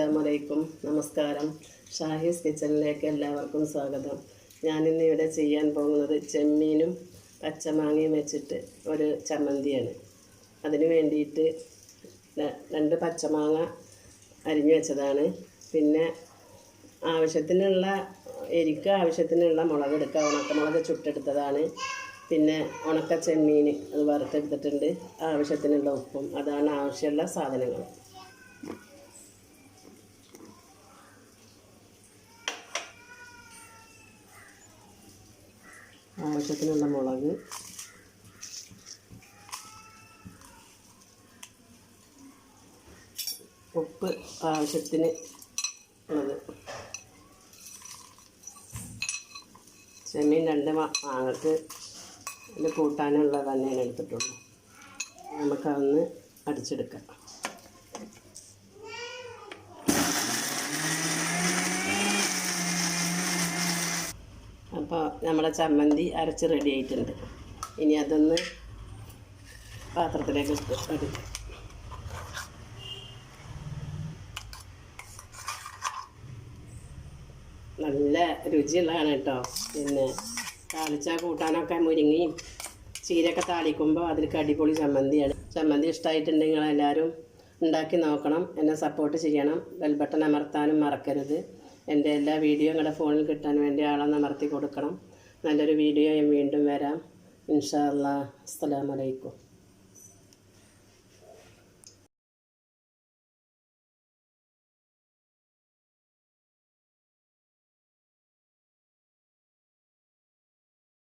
അസ്സലാമലൈക്കും. നമസ്കാരം. ഷാഹീസ് കിച്ചണിലേക്ക് എല്ലാവർക്കും സ്വാഗതം. ഞാനിന്ന് ഇവിടെ ചെയ്യാൻ പോകുന്നത് ചെമ്മീനും പച്ചമാങ്ങയും വെച്ചിട്ട് ഒരു ചമ്മന്തിയാണ്. അതിന് വേണ്ടിയിട്ട് 2 പച്ചമാങ്ങ അരിഞ്ഞു വെച്ചതാണ്. പിന്നെ ആവശ്യത്തിനുള്ള ആവശ്യത്തിനുള്ള മുളക് എടുക്കുക. ഉണക്കമുളക് ചുട്ടെടുത്തതാണ്. പിന്നെ ഉണക്ക ചെമ്മീൻ അത് വറുത്തെടുത്തിട്ടുണ്ട്. ആവശ്യത്തിനുള്ള ഉപ്പും. അതാണ് ആവശ്യമുള്ള സാധനങ്ങൾ. ആവശ്യത്തിനുള്ള മുളക്, ഉപ്പ് ആവശ്യത്തിന് ഉള്ളത്, ചെമ്മീൻ 2 മാങ്ങക്ക് ഇതിൽ കൂട്ടാനുള്ളത് തന്നെയാണ് എടുത്തിട്ടുള്ളൂ. നമുക്കതൊന്ന് അടിച്ചെടുക്കാം. അപ്പോൾ നമ്മുടെ ചമ്മന്തി അരച്ച് റെഡി ആയിട്ടുണ്ട്. ഇനി അതൊന്ന് പാത്രത്തിലേക്ക് എടുക്കാം. നല്ല രുചിയുള്ളതാണ് കേട്ടോ. പിന്നെ താളിച്ചാൽ കൂട്ടാനൊക്കെ മുരിങ്ങയും ചീരയൊക്കെ താളിക്കുമ്പോൾ അതിലേക്ക് അടിപൊളി ചമ്മന്തിയാണ്. ചമ്മന്തി ഇഷ്ടമായിട്ടുണ്ടെങ്കിൽ എല്ലാവരും ഉണ്ടാക്കി നോക്കണം. എന്നെ സപ്പോർട്ട് ചെയ്യണം. ബെൽ ബട്ടൺ അമർത്താനും മറക്കരുത്. എൻ്റെ എല്ലാ വീഡിയോയും നിങ്ങളുടെ ഫോണിൽ കിട്ടാൻ വേണ്ടി ആളൊന്ന് അമർത്തി കൊടുക്കണം. നല്ലൊരു വീഡിയോയും വീണ്ടും വരാം. ഇൻഷാ അല്ലാഹ്. അസ്സലാമു അലൈക്കും.